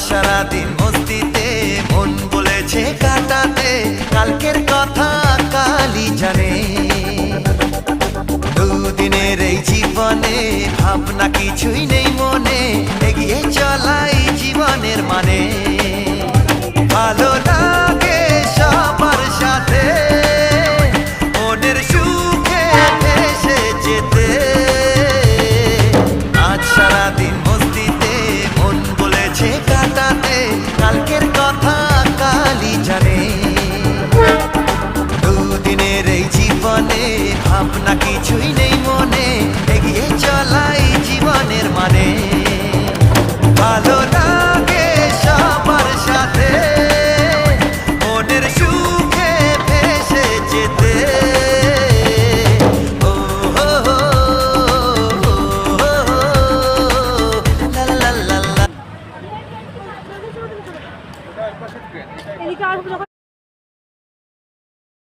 সারাদিন মস্তিতে মন বলেছে কাটাতে, কালকের কথা কালই জানে। দুদিনের এই জীবনে ভাবনা কিছুই নেই মনে, এগিয়ে চলাই জীবনের মানে। ভালো লাগে সবার সাথে মনের সুখে ভেসে যেতে। আজ সারাদিন মস্তিতে মন বলেছে কাটাতে, কালকের কথা কালই জানে। দুদিনের এই জীবনে ভাবনা কিছুই নেই মনে, এগিয়ে চলাই জীবনের মানে। ভালো লাগে সবার সাথে মনের সুখে ভেসে যেতে। ও হো হো, ও হো, লা লা লা লা। এদিকে আসবো যখন